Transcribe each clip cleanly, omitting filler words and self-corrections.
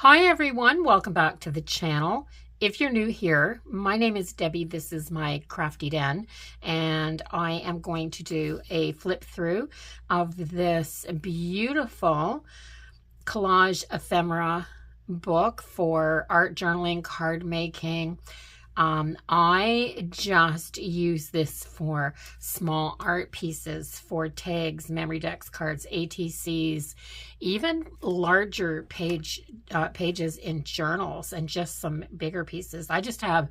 Hi everyone, welcome back to the channel. If you're new here, my name is Debbie. This is my crafty den, and I am going to do a flip through of this beautiful collage ephemera book for art journaling, card making. I just use this for small art pieces, for tags, memory decks, cards, ATCs, even larger pages in journals, and just some bigger pieces. I just have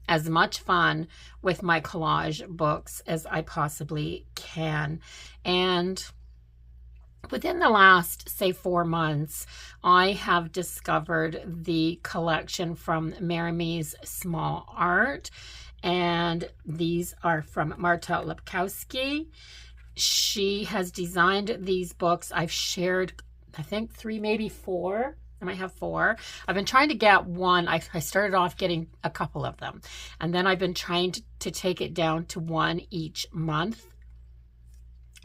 as much fun with my collage books as I possibly can. And within the last, say, 4 months, I have discovered the collection from Marimie's Small Art, and these are from Marta Lepkowski. She has designed these books. I've shared, I think, 3, maybe 4. I might have 4. I've been trying to get one. I started off getting a couple of them, and then I've been trying to take it down to 1 each month.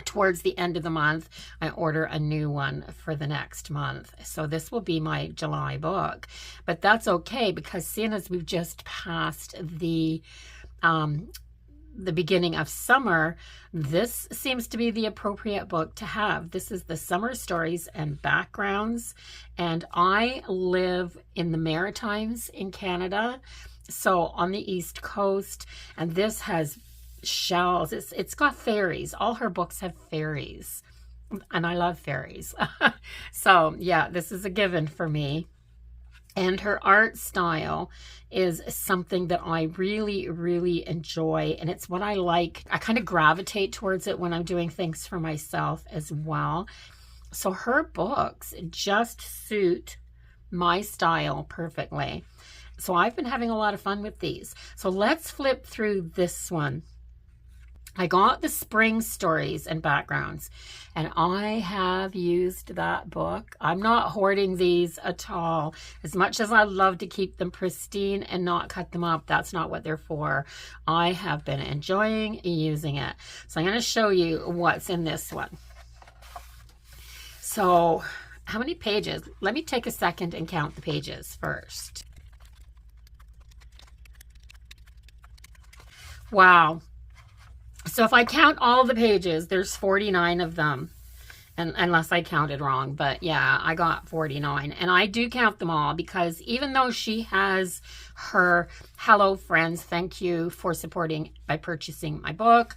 Towards the end of the month, I order a new one for the next month. So this will be my July book, but that's okay, because seeing as we've just passed the beginning of summer, this seems to be the appropriate book to have. This is the Summer Stories and Backgrounds, and I live in the Maritimes in Canada, so on the East Coast, and this has shells. It's got fairies. All her books have fairies, and I love fairies. So yeah, this is a given for me. And her art style is something that I really, really enjoy, and it's what I like. I kind of gravitate towards it when I'm doing things for myself as well. So her books just suit my style perfectly. So I've been having a lot of fun with these. So let's flip through this one. I got the Spring Stories and Backgrounds, and I have used that book. I'm not hoarding these at all. As much as I love to keep them pristine and not cut them up, that's not what they're for. I have been enjoying using it. So I'm going to show you what's in this one. So how many pages? Let me take a second and count the pages first. Wow. So if I count all the pages, there's 49 of them, and unless I counted wrong, but yeah, I got 49, and I do count them all, because even though she has her hello friends, thank you for supporting by purchasing my book,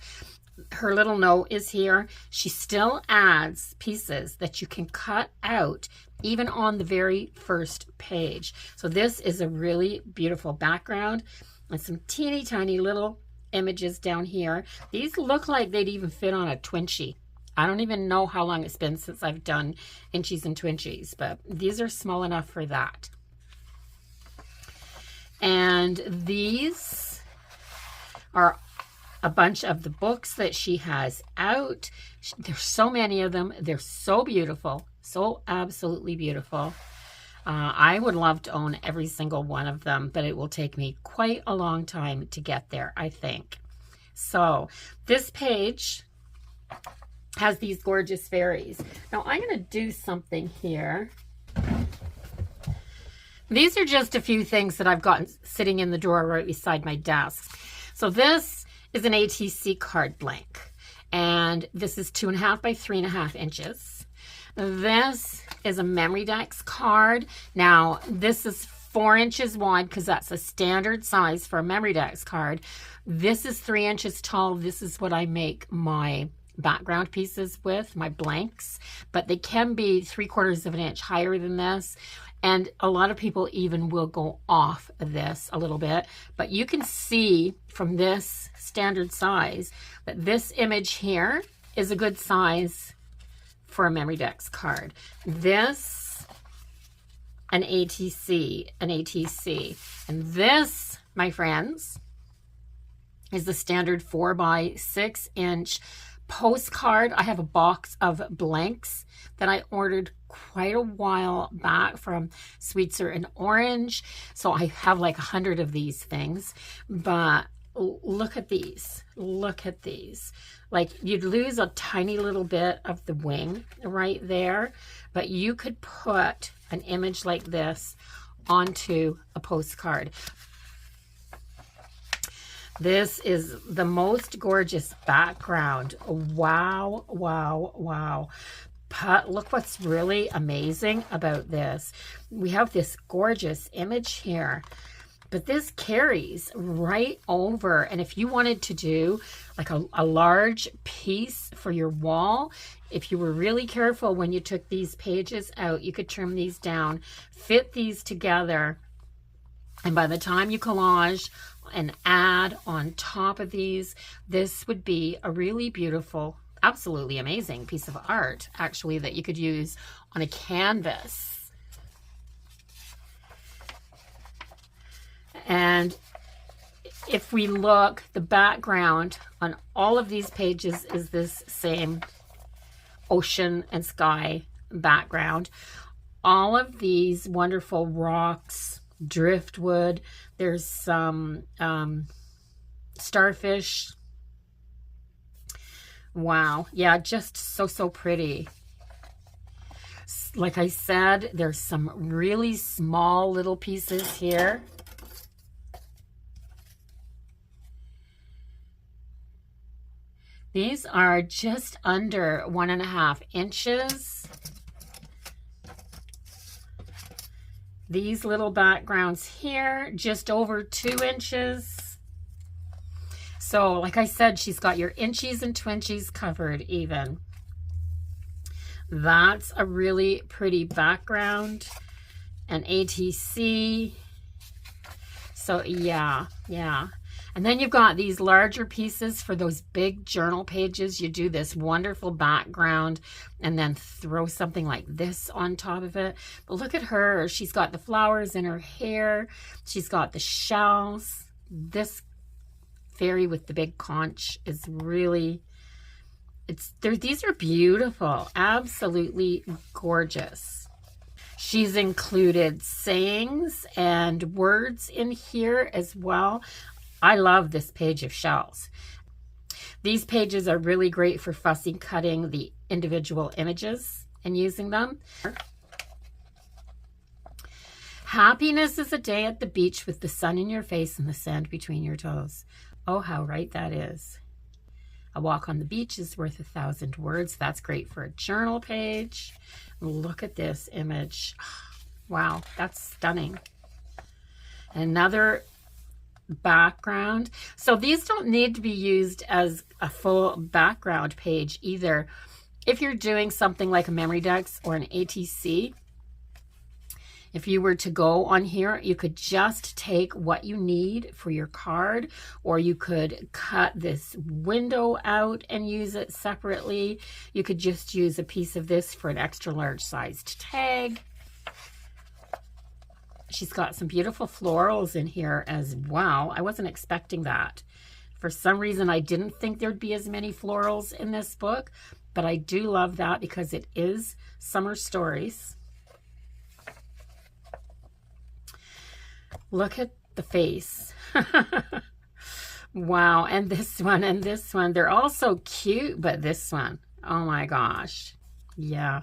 her little note is here, she still adds pieces that you can cut out even on the very first page. So this is a really beautiful background and some teeny tiny little images down here. These look like they'd even fit on a Twinchie. I don't even know how long it's been since I've done inchies and Twinchies, but these are small enough for that. And these are a bunch of the books that she has out. There's so many of them. They're so beautiful, so absolutely beautiful. I would love to own every single one of them, but it will take me quite a long time to get there, I think. So this page has these gorgeous fairies. Now I'm going to do something here. These are just a few things that I've gotten sitting in the drawer right beside my desk. So this is an ATC card blank, and this is 2.5 by 3.5 inches. This is a memory decks card. Now this is 4 inches wide, because that's a standard size for a memory decks card. This is 3 inches tall. This is what I make my background pieces with, my blanks, but they can be 3/4 of an inch higher than this. And a lot of people even will go off of this a little bit, but you can see from this standard size that this image here is a good size for a memory decks card. This, an ATC, and this, my friends, is the standard 4 by 6 inch postcard. I have a box of blanks that I ordered quite a while back from Sweetser and Orange, so I have like 100 of these things, but look at these. Look at these. Like, you'd lose a tiny little bit of the wing right there, but you could put an image like this onto a postcard. This is the most gorgeous background. Wow, wow, wow. But look what's really amazing about this. We have this gorgeous image here, but this carries right over. And if you wanted to do like a large piece for your wall, if you were really careful when you took these pages out, you could trim these down, fit these together, and by the time you collage and add on top of these, this would be a really beautiful, absolutely amazing piece of art, actually, that you could use on a canvas. And if we look, the background on all of these pages is this same ocean and sky background. All of these wonderful rocks, driftwood, there's some starfish. Wow, yeah, just so pretty. Like I said, there's some really small little pieces here. These are just under 1.5 inches. These little backgrounds here, just over 2 inches. So, like I said, she's got your inchies and twinchies covered even. That's a really pretty background. And ATC. So, yeah. And then you've got these larger pieces for those big journal pages. You do this wonderful background and then throw something like this on top of it. But look at her. She's got the flowers in her hair. She's got the shells. This fairy with the big conch is really, these are beautiful. Absolutely gorgeous. She's included sayings and words in here as well. I love this page of shells. These pages are really great for fussy cutting the individual images and using them. Happiness is a day at the beach with the sun in your face and the sand between your toes. Oh, how right that is. A walk on the beach is worth 1,000 words. That's great for a journal page. Look at this image. Wow, that's stunning. Another background. So these don't need to be used as a full background page either. If you're doing something like a memory decks or an ATC, if you were to go on here, you could just take what you need for your card, or you could cut this window out and use it separately. You could just use a piece of this for an extra large sized tag. She's got some beautiful florals in here as well. I wasn't expecting that. For some reason, I didn't think there'd be as many florals in this book, but I do love that because it is summer stories. Look at the face. Wow, and this one, they're all so cute, but this one, oh my gosh. Yeah.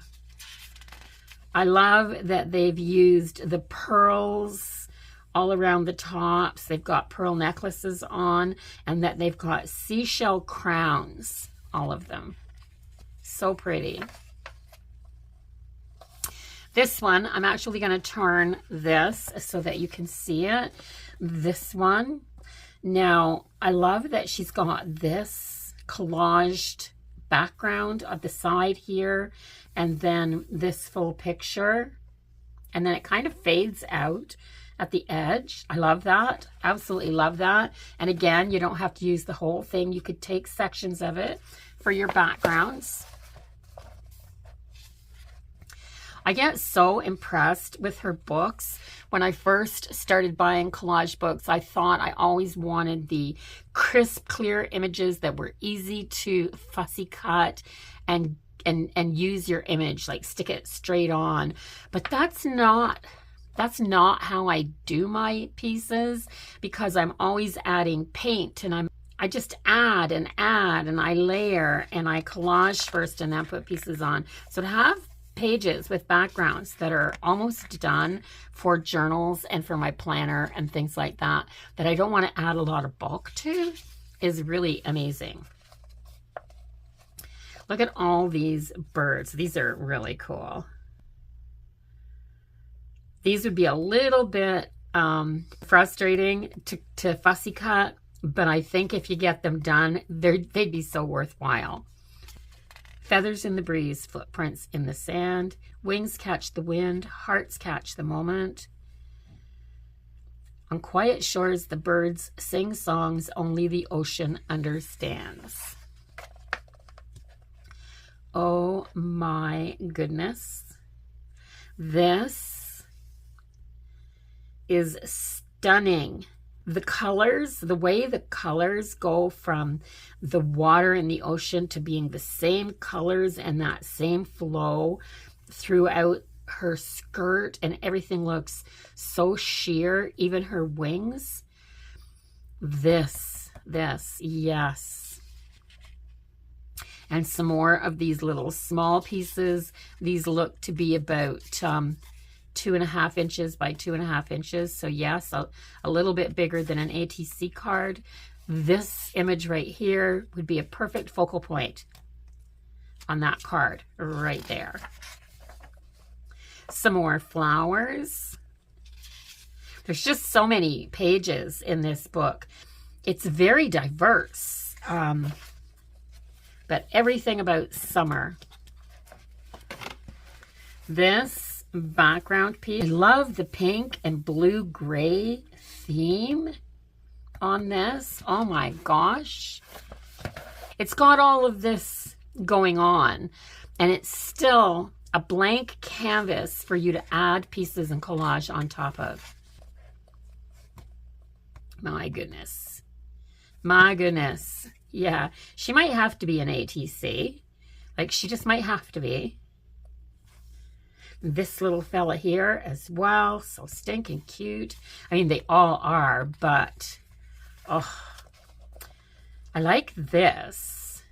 I love that they've used the pearls all around the tops. They've got pearl necklaces on, and that they've got seashell crowns, all of them. So pretty. This one, I'm actually going to turn this so that you can see it. This one. Now, I love that she's got this collaged background on the side here, and then this full picture, and then it kind of fades out at the edge. I love that. Absolutely love that. And again, you don't have to use the whole thing. You could take sections of it for your backgrounds. I get so impressed with her books. When I first started buying collage books, I thought I always wanted the crisp, clear images that were easy to fussy cut and use your image, like stick it straight on. But that's not That's not how I do my pieces, because I'm always adding paint, and I just add and I layer and I collage first and then put pieces on. So to have pages with backgrounds that are almost done for journals and for my planner and things like that, that I don't want to add a lot of bulk to, is really amazing. Look at all these birds. These are really cool. These would be a little bit frustrating to fussy cut, but I think if you get them done, they'd be so worthwhile. Feathers in the breeze, footprints in the sand, wings catch the wind, hearts catch the moment. On quiet shores, the birds sing songs only the ocean understands. Oh my goodness. This is stunning. The colors, the way the colors go from the water in the ocean to being the same colors and that same flow throughout her skirt, and everything looks so sheer, even her wings. This, yes. And some more of these little small pieces. These look to be about 2.5 inches by 2.5 inches. So yes, a little bit bigger than an ATC card. This image right here would be a perfect focal point on that card right there. Some more flowers. There's just so many pages in this book. It's very diverse, but everything about summer. This background piece. I love the pink and blue gray theme on this. Oh my gosh. It's got all of this going on, and it's still a blank canvas for you to add pieces and collage on top of. My goodness. My goodness. Yeah, she might have to be an ATC. Like, she just might have to be. This little fella here as well, so stinking cute. I mean, they all are, but oh, I like this.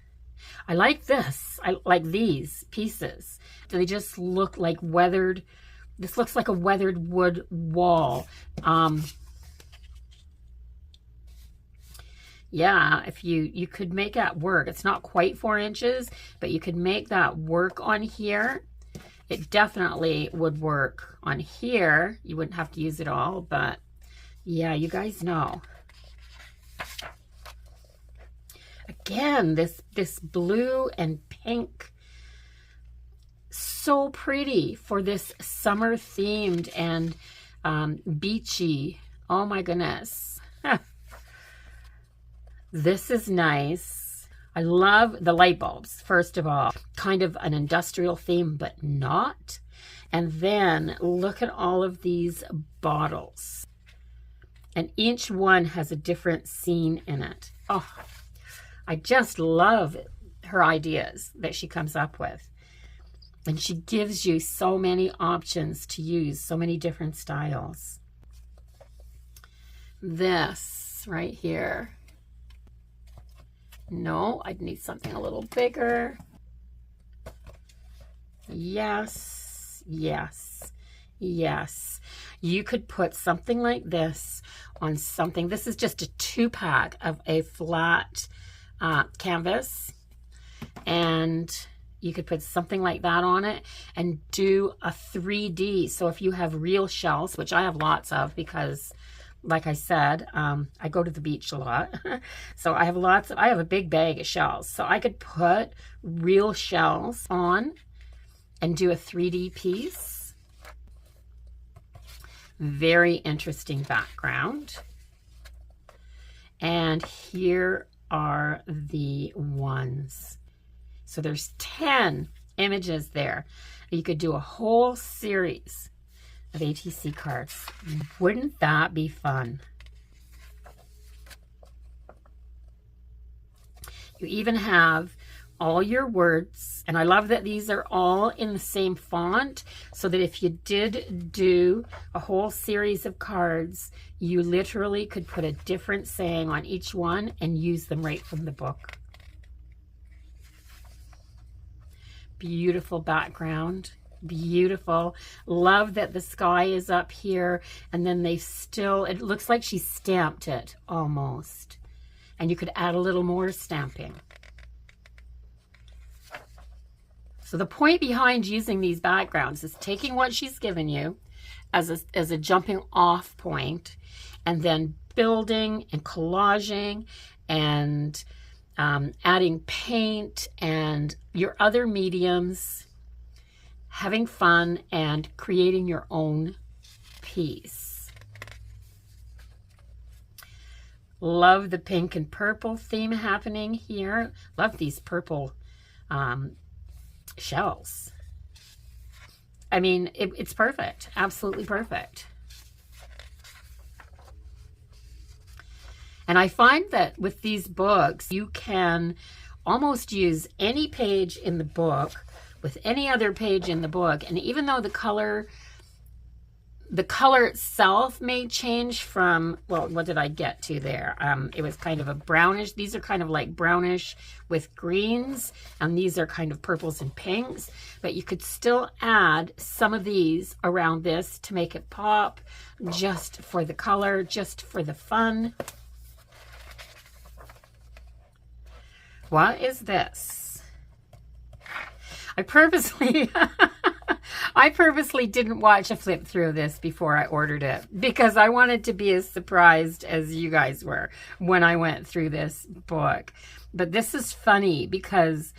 I like this. I like these pieces. They just look like weathered. This looks like a weathered wood wall. Yeah, if you could make that work. It's not quite 4 inches, but you could make that work on here. It definitely would work on here. You wouldn't have to use it all, but yeah, you guys know. Again, this blue and pink, so pretty for this summer themed and beachy. Oh my goodness. This is nice. I love the light bulbs, first of all. Kind of an industrial theme, but not. And then look at all of these bottles. And each one has a different scene in it. Oh, I just love her ideas that she comes up with. And she gives you so many options to use, so many different styles. This right here. No, I'd need something a little bigger. Yes, yes, yes. You could put something like this on something. This is just a 2-pack of a flat canvas. And you could put something like that on it and do a 3D. So if you have real shells, which I have lots of because, like I said, I go to the beach a lot. So I have a big bag of shells. So I could put real shells on and do a 3D piece. Very interesting background. And here are the ones. So there's 10 images there. You could do a whole series of ATC cards. Wouldn't that be fun? You even have all your words. And I love that these are all in the same font, so that if you did do a whole series of cards, you literally could put a different saying on each one and use them right from the book. Beautiful background. Beautiful. Love that the sky is up here, and then they still, it looks like she stamped it almost. And you could add a little more stamping. So the point behind using these backgrounds is taking what she's given you as a jumping off point, and then building and collaging and adding paint and your other mediums, having fun and creating your own piece. Love the pink and purple theme happening here. Love these purple shells. I mean, it's perfect. Absolutely perfect. And I find that with these books, you can almost use any page in the book with any other page in the book. And even though the color itself may change from, well, what did I get to there? It was kind of a brownish. These are kind of like brownish with greens, and these are kind of purples and pinks. But you could still add some of these around this to make it pop, just for the color, just for the fun. What is this? I purposely didn't watch a flip through of this before I ordered it, because I wanted to be as surprised as you guys were when I went through this book. But this is funny because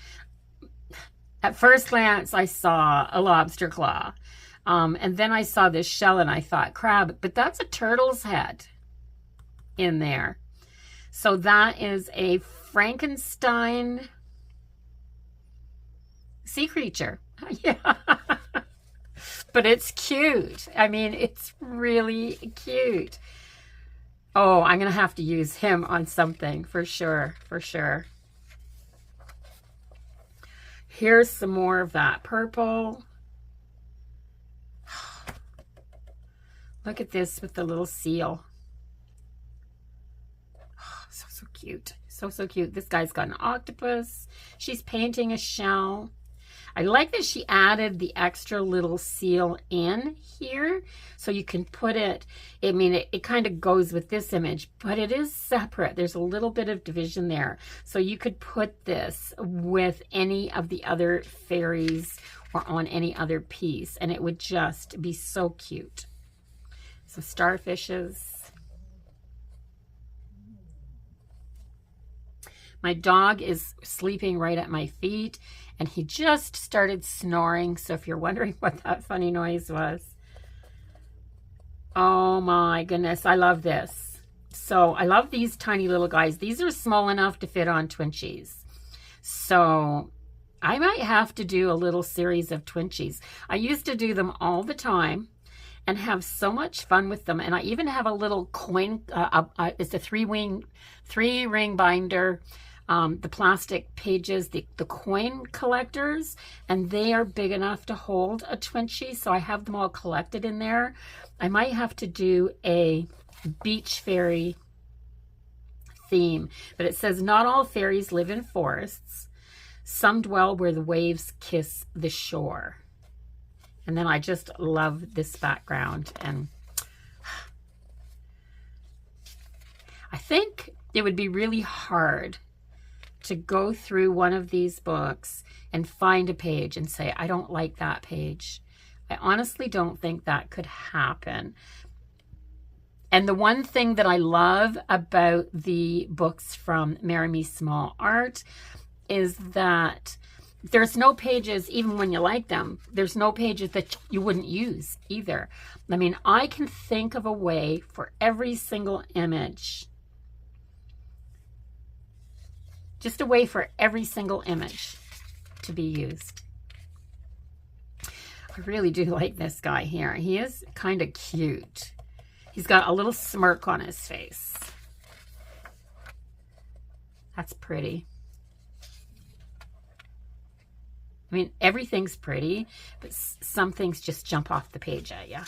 at first glance I saw a lobster claw, and then I saw this shell and I thought crab, but that's a turtle's head in there. So that is a Frankenstein sea creature. Yeah. But it's cute. I mean, it's really cute. Oh, I'm going to have to use him on something for sure, for sure. Here's some more of that purple. Look at this with the little seal. So cute. So cute. This guy's got an octopus. She's painting a shell. I like that she added the extra little seal in here, so you can put it, I mean, it kind of goes with this image, but it is separate. There's a little bit of division there. So you could put this with any of the other fairies or on any other piece, and it would just be so cute. Some starfishes. My dog is sleeping right at my feet, and he just started snoring. So if you're wondering what that funny noise was. Oh my goodness, I love this. So I love these tiny little guys. These are small enough to fit on Twinchies. So I might have to do a little series of Twinchies. I used to do them all the time and have so much fun with them. And I even have a little coin, it's a three-ring binder. The plastic pages, the coin collectors, and they are big enough to hold a Twinchie, so I have them all collected in there. I might have to do a beach fairy theme, but it says not all fairies live in forests. Some dwell where the waves kiss the shore. And then I just love this background, and I think it would be really hard to go through one of these books and find a page and say, I don't like that page. I honestly don't think that could happen. And the one thing that I love about the books from Marry Me Small Art is that there's no pages, even when you like them, there's no pages that you wouldn't use either. I mean, I can think of a way for every single image, just a way for every single image to be used. I really do like this guy here. He is kind of cute. He's got a little smirk on his face. That's pretty. I mean, everything's pretty, but some things just jump off the page at you.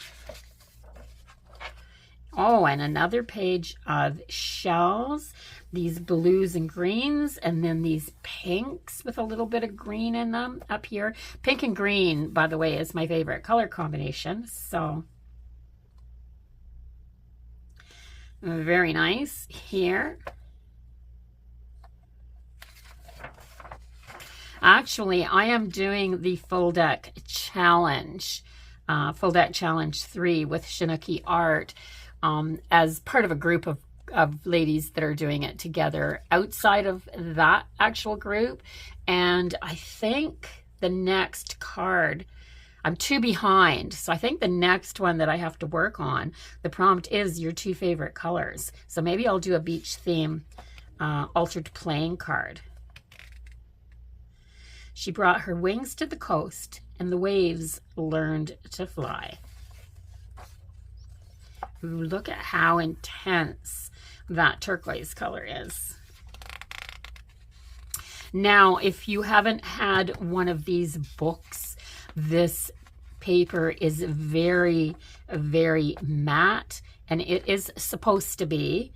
Oh, and another page of shells, these blues and greens, and then these pinks with a little bit of green in them up here. Pink and green, by the way, is my favorite color combination. So very nice here. Actually, I am doing the Full Deck Challenge, Full Deck Challenge 3 with Shinooki Art as part of a group of ladies that are doing it together outside of that actual group. And I think the next card, I'm 2 behind. So I think the next one that I have to work on, the prompt is your 2 favorite colors. So maybe I'll do a beach theme altered playing card. She brought her wings to the coast, and the waves learned to fly. Ooh, look at how intense that turquoise color is. Now, if you haven't had one of these books, this paper is very, very matte, and it is supposed to be.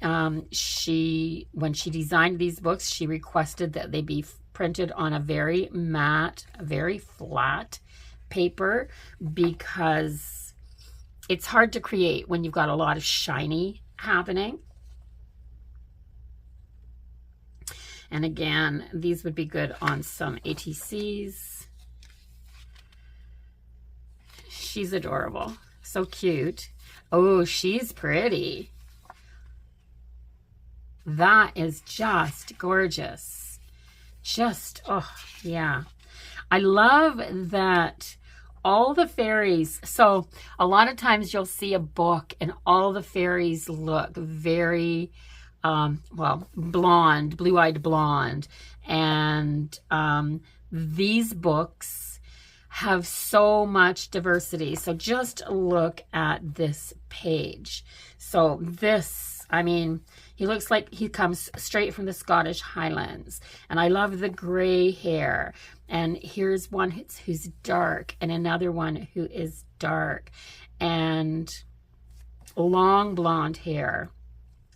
When she designed these books, she requested that they be printed on a very matte, very flat paper because it's hard to create when you've got a lot of shiny happening. And again, these would be good on some ATCs. She's adorable. So cute. Oh, she's pretty. That is just gorgeous. Just, oh, yeah. I love that all the fairies, so a lot of times you'll see a book and all the fairies look very, well, blonde, blue-eyed blonde. And these books have so much diversity. So just look at this page. So this, I mean, he looks like he comes straight from the Scottish Highlands. And I love the gray hair. And here's one who's dark and another one who is dark. And long blonde hair.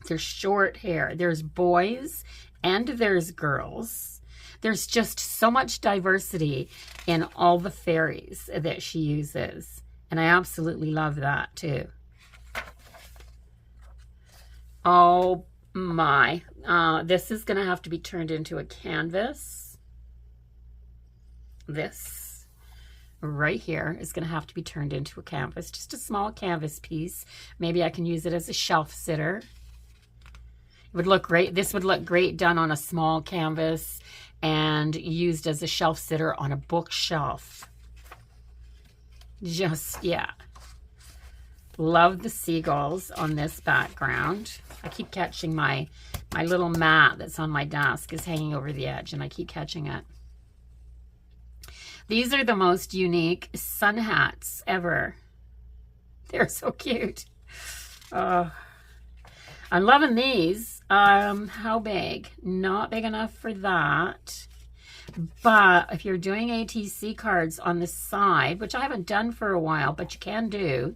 There's short hair. There's boys and there's girls. There's just so much diversity in all the fairies that she uses. And I absolutely love that too. Oh my, this is going to have to be turned into a canvas. This right here is going to have to be turned into a canvas, just a small canvas piece. Maybe I can use it as a shelf sitter. It would look great. This would look great done on a small canvas and used as a shelf sitter on a bookshelf. Just, yeah. Love the seagulls on this background. I keep catching my little mat that's on my desk is hanging over the edge, and I keep catching it. These are the most unique sun hats ever. They're so cute. I'm loving these. How big? Not big enough for that. But if you're doing ATC cards on the side, which I haven't done for a while, but you can do.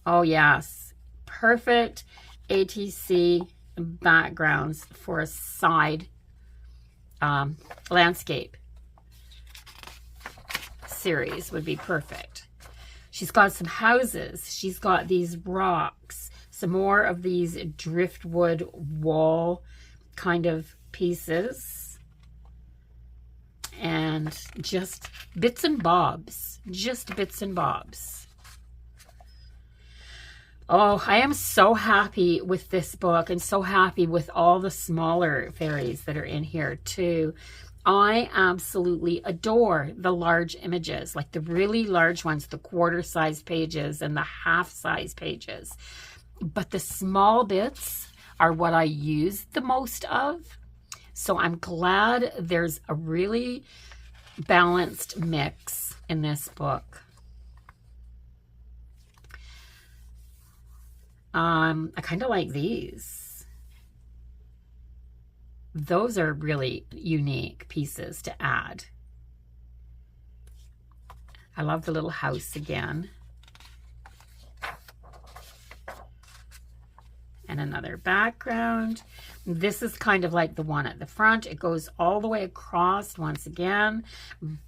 Oh, yes. Perfect ATC backgrounds for a side landscape series would be perfect. She's got some houses. She's got these rocks, some more of these driftwood wall kind of pieces, and just bits and bobs, just bits and bobs. Oh, I am so happy with this book and so happy with all the smaller fairies that are in here too. I absolutely adore the large images, like the really large ones, the quarter-size pages and the half-size pages. But the small bits are what I use the most of. So I'm glad there's a really balanced mix in this book. I kind of like these. Those are really unique pieces to add. I love the little house again. And another background. This is kind of like the one at the front. It goes all the way across once again,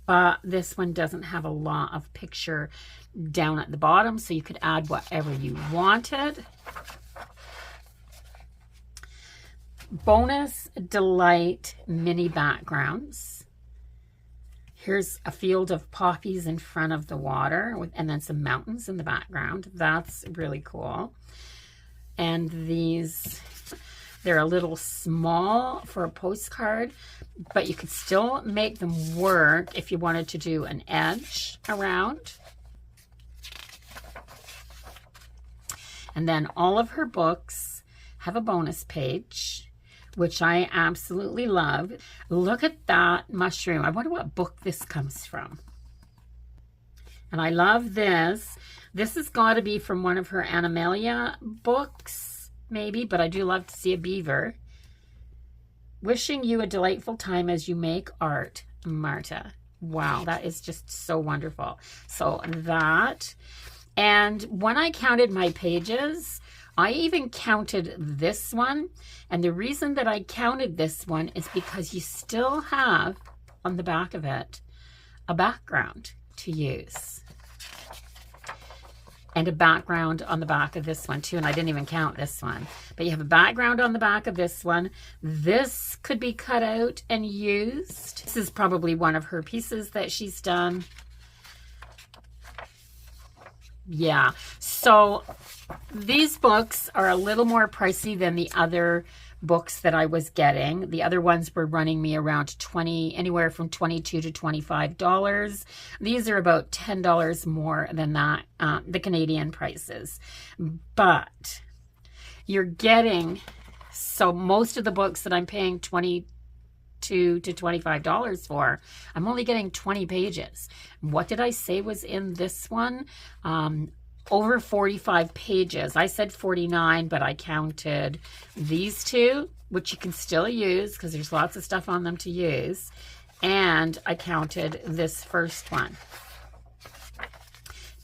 but this one doesn't have a lot of picture down at the bottom, so you could add whatever you wanted. Bonus Delight mini backgrounds. Here's a field of poppies in front of the water, and then some mountains in the background. That's really cool. And these, they're a little small for a postcard, but you could still make them work if you wanted to do an edge around. And then all of her books have a bonus page, which I absolutely love. Look at that mushroom. I wonder what book this comes from. And I love this. This has got to be from one of her Animalia books, maybe, but I do love to see a beaver. Wishing you a delightful time as you make art, Marta. Wow, that is just so wonderful. So that, and when I counted my pages, I even counted this one. And the reason that I counted this one is because you still have on the back of it a background to use. And a background on the back of this one too. And I didn't even count this one. But you have a background on the back of this one. This could be cut out and used. This is probably one of her pieces that she's done. Yeah. So these books are a little more pricey than the other books that I was getting. The other ones were running me around anywhere from $22 to $25. These are about $10 more than that, the Canadian prices. But you're getting, so most of the books that I'm paying $22 to $25 for, I'm only getting 20 pages. What did I say was in this one? Over 45 pages. I said 49, but I counted these two, which you can still use because there's lots of stuff on them to use. And I counted this first one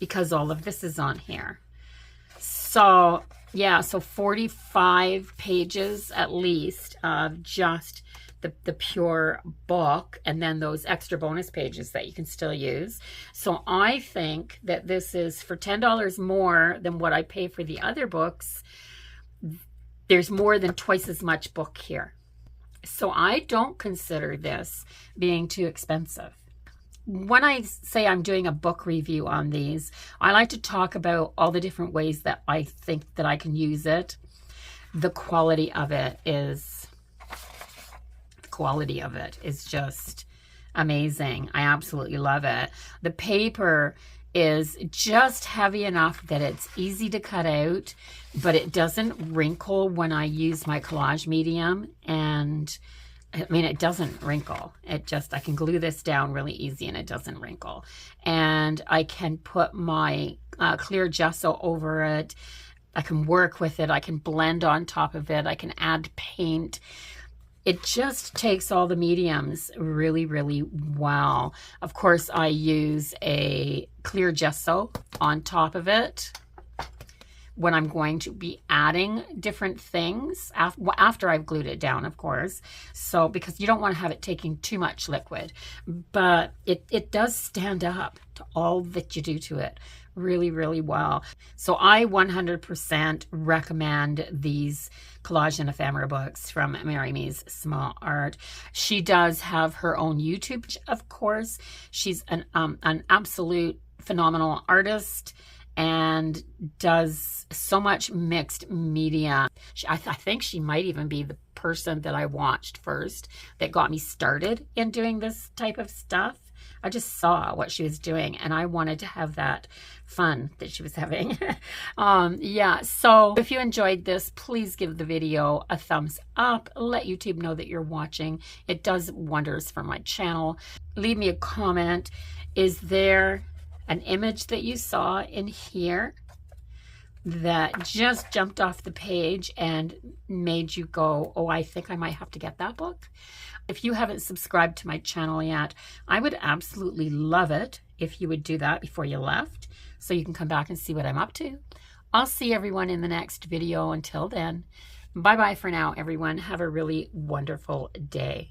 because all of this is on here. So yeah, so 45 pages at least of just the pure book, and then those extra bonus pages that you can still use. So I think that this is for $10 more than what I pay for the other books. There's more than twice as much book here. So I don't consider this being too expensive. When I say I'm doing a book review on these, I like to talk about all the different ways that I think that I can use it. The quality of it is just amazing. I absolutely love it. The paper is just heavy enough that it's easy to cut out, but it doesn't wrinkle when I use my collage medium. And I mean, it doesn't wrinkle. It just, I can glue this down really easy and it doesn't wrinkle. And I can put my clear gesso over it. I can work with it. I can blend on top of it. I can add paint. It just takes all the mediums really, really well. Of course, I use a clear gesso on top of it when I'm going to be adding different things after I've glued it down, of course. So, because you don't want to have it taking too much liquid, but it does stand up to all that you do to it really, really well. So I 100% recommend these collage and ephemera books from Mary Me's Small Art. She does have her own YouTube, of course. She's an absolute phenomenal artist and does so much mixed media. I think she might even be the person that I watched first that got me started in doing this type of stuff. I just saw what she was doing and I wanted to have that fun that she was having. Yeah, so if you enjoyed this, please give the video a thumbs up. Let YouTube know that you're watching. It does wonders for my channel. Leave me a comment. Is there an image that you saw in here that just jumped off the page and made you go, oh, I think I might have to get that book? If you haven't subscribed to my channel yet, I would absolutely love it if you would do that before you left, so you can come back and see what I'm up to. I'll see everyone in the next video. Until then, bye-bye for now, everyone. Have a really wonderful day.